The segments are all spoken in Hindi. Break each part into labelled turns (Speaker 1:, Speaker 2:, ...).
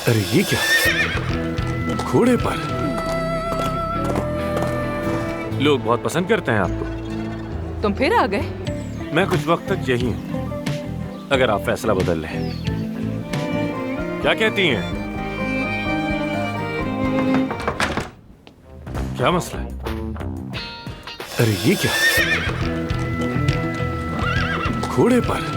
Speaker 1: अरे ये क्या, घोड़े पर? लोग बहुत पसंद करते हैं आपको।
Speaker 2: तुम फिर आ गए?
Speaker 1: मैं कुछ वक्त तक यही हूं, अगर आप फैसला बदल लें। क्या कहती हैं? क्या मसला है? अरे ये क्या, घोड़े पर?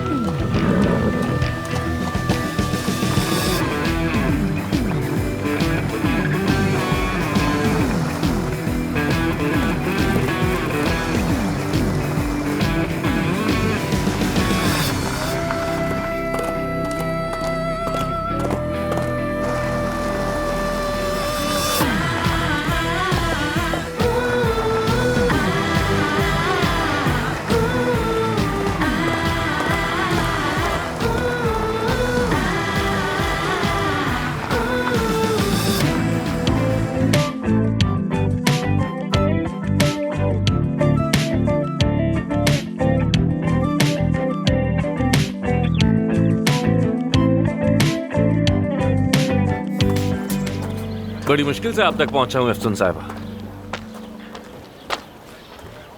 Speaker 1: बड़ी मुश्किल से आप तक पहुंचा हूं एफसून साहिबा।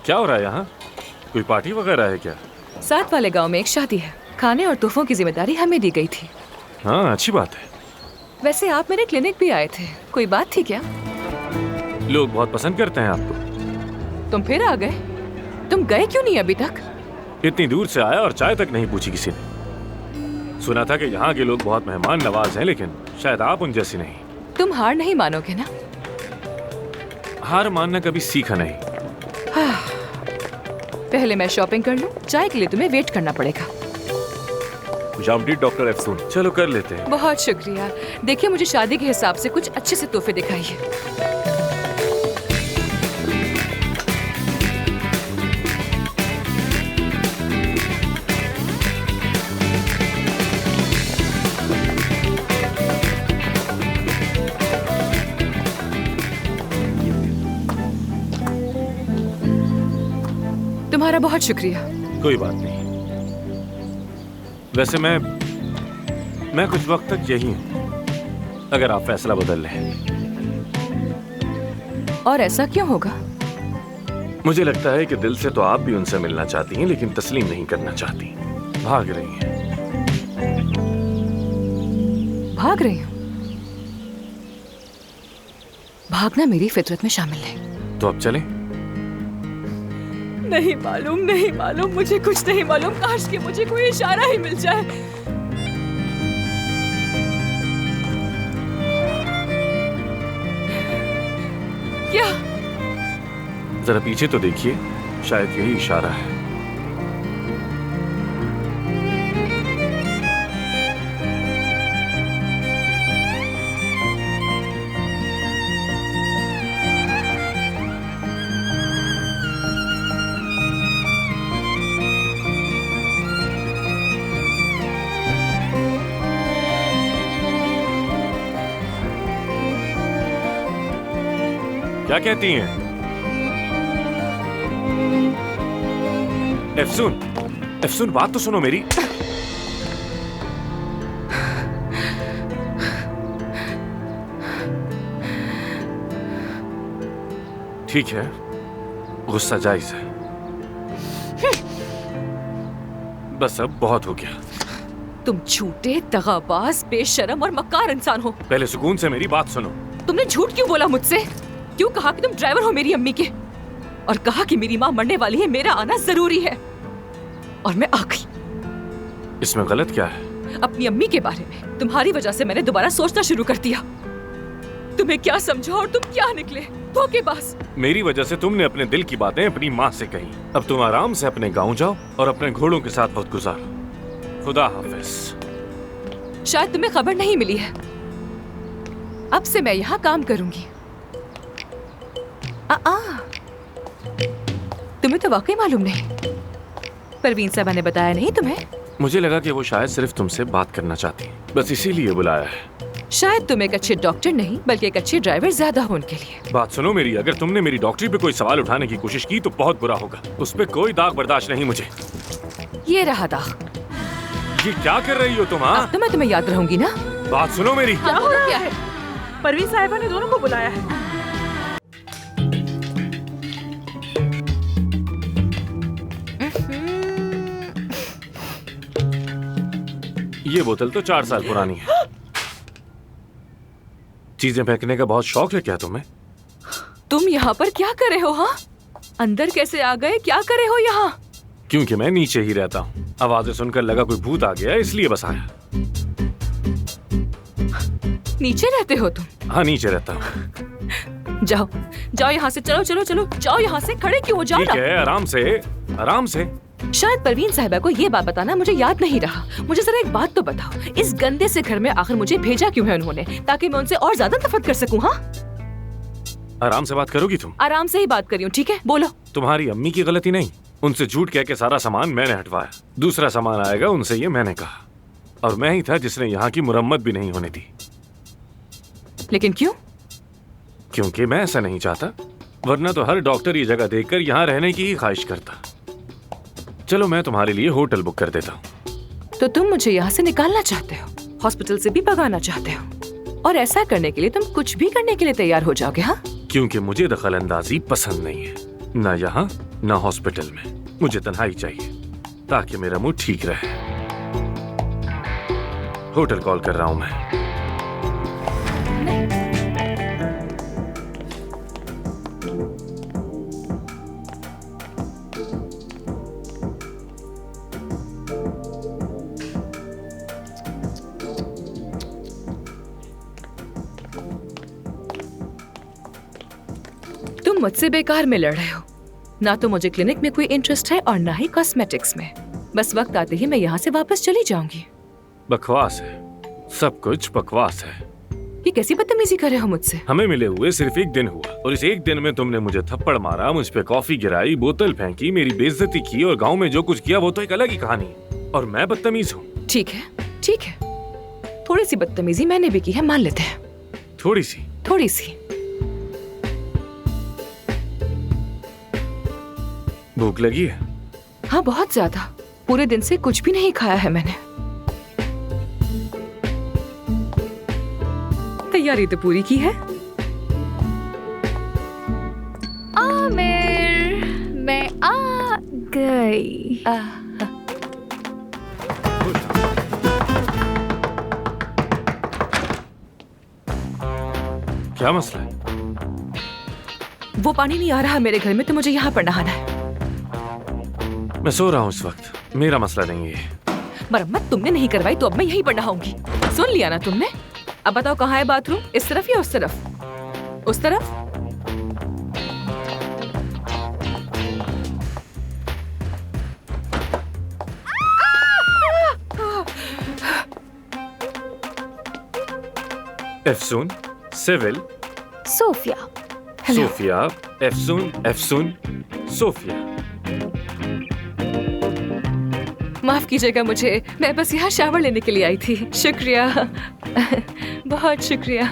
Speaker 1: क्या हो रहा है यहाँ? कोई पार्टी वगैरह है क्या?
Speaker 2: साथ वाले गांव में एक शादी है। खाने और तोहफों की जिम्मेदारी हमें दी गई थी।
Speaker 1: हाँ, अच्छी बात है।
Speaker 2: वैसे आप मेरे क्लिनिक भी आए थे, कोई बात थी क्या?
Speaker 1: लोग बहुत पसंद करते हैं आपको।
Speaker 2: तुम फिर आ गए? तुम गए क्यों नहीं अभी तक?
Speaker 1: इतनी दूर से आया और चाय तक नहीं पूछी किसी ने। सुना था कि यहाँ के लोग बहुत मेहमान नवाज हैं, लेकिन शायद आप उन जैसी नहीं।
Speaker 2: तुम हार नहीं मानोगे ना?
Speaker 1: हार मानना कभी सीखा नहीं।
Speaker 2: पहले मैं शॉपिंग कर लूं, चाय के लिए तुम्हें वेट करना पड़ेगा।
Speaker 1: जामडी डॉक्टर एफसून, चलो कर लेते हैं।
Speaker 2: बहुत शुक्रिया। देखिए, मुझे शादी के हिसाब से कुछ अच्छे से तोहफे दिखाइए। तुम्हारा बहुत शुक्रिया।
Speaker 1: कोई बात नहीं। वैसे मैं कुछ वक्त तक यही हूं, अगर आप फैसला बदल लें।
Speaker 2: और ऐसा क्यों होगा?
Speaker 1: मुझे लगता है कि दिल से तो आप भी उनसे मिलना चाहती हैं, लेकिन तस्लीम नहीं करना चाहती। भाग रही हैं।
Speaker 2: भाग रही हूं? भागना मेरी फितरत में शामिल है।
Speaker 1: तो अब चलें?
Speaker 2: नहीं मालूम, मुझे कुछ नहीं मालूम। काश कि मुझे कोई इशारा ही मिल जाए। क्या?
Speaker 1: जरा पीछे तो देखिए, शायद यही इशारा है। क्या कहती हैं? एफसून, बात तो सुनो मेरी। ठीक है, गुस्सा जायज है। बस अब बहुत हो गया।
Speaker 2: तुम झूठे, दगाबाज, बेशरम और मक्कार इंसान हो।
Speaker 1: पहले सुकून से मेरी बात सुनो।
Speaker 2: तुमने झूठ क्यों बोला मुझसे? क्यों कहा कि तुम ड्राइवर हो मेरी अम्मी के? और कहा कि मेरी माँ मरने वाली है, मेरा आना जरूरी है। और मैं आ गई।
Speaker 1: इसमें गलत क्या है?
Speaker 2: अपनी अम्मी के बारे में तुम्हारी वजह से मैंने दोबारा सोचना शुरू कर दिया। तुम्हें क्या समझा और तुम क्या निकले धोखेबाज।
Speaker 1: मेरी वजह से तुमने अपने दिल की बातें अपनी माँ से कही। अब तुम आराम से अपने गाँव जाओ और अपने घोड़ों के साथ वक्त गुजारो। खुदा हाफिज।
Speaker 2: शायद तुम्हें खबर नहीं मिली है, अब से मैं यहाँ काम करूंगी। तुम्हें तो वाकई मालूम नहीं। परवीन साहबा ने बताया नहीं तुम्हें?
Speaker 1: मुझे लगा कि वो शायद सिर्फ तुमसे बात करना चाहती हैं, बस इसीलिए बुलाया है।
Speaker 2: शायद तुम एक अच्छे डॉक्टर नहीं बल्कि एक अच्छे ड्राइवर ज्यादा हो उनके लिए।
Speaker 1: बात सुनो मेरी, अगर तुमने मेरी डॉक्टरी पे कोई सवाल उठाने की कोशिश की तो बहुत बुरा होगा। उस पे कोई दाग बर्दाश्त नहीं मुझे।
Speaker 2: ये रहा दाग।
Speaker 1: ये क्या कर रही हो तुम?
Speaker 2: अब तो मैं तुम्हें याद रहूंगी ना।
Speaker 1: बात सुनो मेरी।
Speaker 2: हाँ, बोलो क्या है?
Speaker 3: परवीन साहिबा ने दोनों को बुलाया है।
Speaker 1: ये बोतल तो 4 साल पुरानी है। चीजें फेंकने का बहुत शौक है क्या तुम्हें?
Speaker 2: तुम यहाँ पर क्या कर रहे हो? हाँ, अंदर कैसे आ गए? क्या कर रहे हो यहाँ?
Speaker 1: क्योंकि मैं नीचे ही रहता हूँ। आवाजें सुनकर लगा कोई भूत आ गया, इसलिए बस आया।
Speaker 2: नीचे रहते हो तुम?
Speaker 1: हाँ, नीचे रहता हूँ।
Speaker 2: जाओ जाओ यहाँ से, चलो चलो चलो, जाओ यहाँ से, खड़े क्यों हो? जाओ
Speaker 1: ठीक
Speaker 2: ना।
Speaker 1: है, आराम से आराम से।
Speaker 2: शायद परवीन साहिबा को ये बात बताना मुझे याद नहीं रहा। मुझे जरा एक बात तो बताओ, इस गंदे से घर में आखिर मुझे भेजा क्यों है उन्होंने? ताकि मैं उनसे और ज्यादा नफरत कर सकूं। हाँ,
Speaker 1: आराम से बात करोगी तुम?
Speaker 2: आराम से ही बात कर रही हूँ, ठीक है? बोलो।
Speaker 1: तुम्हारी अम्मी की गलती नहीं। उनसे झूठ कह के सारा सामान मैंने हटवाया। दूसरा सामान आएगा उनसे, ये मैंने कहा। और मैं ही था जिसने यहाँ की मुरम्मत भी नहीं होने दी।
Speaker 2: लेकिन क्यों?
Speaker 1: क्योंकि मैं ऐसा नहीं चाहता, वरना तो हर डॉक्टर ये जगह देखकर यहाँ रहने की ही ख्वाहिश करता। चलो, मैं तुम्हारे लिए होटल बुक कर देता हूँ।
Speaker 2: तो तुम मुझे यहाँ से निकालना चाहते हो, हॉस्पिटल से भी भगाना चाहते हो, और ऐसा करने के लिए तुम कुछ भी करने के लिए तैयार हो जाओगे? हाँ,
Speaker 1: क्योंकि मुझे दखल अंदाजी पसंद नहीं है, ना यहाँ ना हॉस्पिटल में। मुझे तन्हाई चाहिए ताकि मेरा मूड ठीक रहे। होटल कॉल कर रहा हूँ मैं।
Speaker 2: तुम मुझसे बेकार में लड़ रहे हो। ना तो मुझे क्लिनिक में कोई इंटरेस्ट है और ना ही कॉस्मेटिक्स में। बस वक्त आते ही मैं यहाँ से वापस चली जाऊंगी।
Speaker 1: बकवास है, सब कुछ बकवास है।
Speaker 2: ये कैसी बदतमीजी कर रहे हो मुझसे?
Speaker 1: हमें मिले हुए सिर्फ एक दिन हुआ और इस एक दिन में तुमने मुझे थप्पड़ मारा, मुझ पे कॉफी गिराई, बोतल फेंकी, मेरी बेइज्जती की और गांव में जो कुछ किया वो तो एक अलग ही कहानी है। और मैं बदतमीज हूँ।
Speaker 2: ठीक है, ठीक है, थोड़ी सी बदतमीजी मैंने भी की है, मान लेते हैं।
Speaker 1: थोड़ी सी?
Speaker 2: थोड़ी सी।
Speaker 1: भूख लगी है?
Speaker 2: हाँ, बहुत ज्यादा। पूरे दिन से कुछ भी नहीं खाया है मैंने। तैयारी तो पूरी की है।
Speaker 4: आमिर, मैं आ गई।
Speaker 1: क्या मसला है?
Speaker 2: वो पानी नहीं आ रहा मेरे घर में, तो मुझे यहाँ पर नहाना है।
Speaker 1: मैं सो रहा हूँ इस वक्त, मेरा मसला नहीं है।
Speaker 2: मरम्मत तुमने नहीं करवाई तो अब मैं यहीं पर नहाऊंगी। सुन लिया ना तुमने? अब बताओ कहाँ है बाथरूम? इस तरफ या उस तरफ? उस तरफ?
Speaker 1: एफसून, सिविल,
Speaker 4: सोफिया।
Speaker 1: Sophia, Efsun, Sophia.
Speaker 2: माफ कीजिएगा मुझे, मैं बस यहाँ शावर लेने के लिए आई थी। शुक्रिया, बहुत शुक्रिया।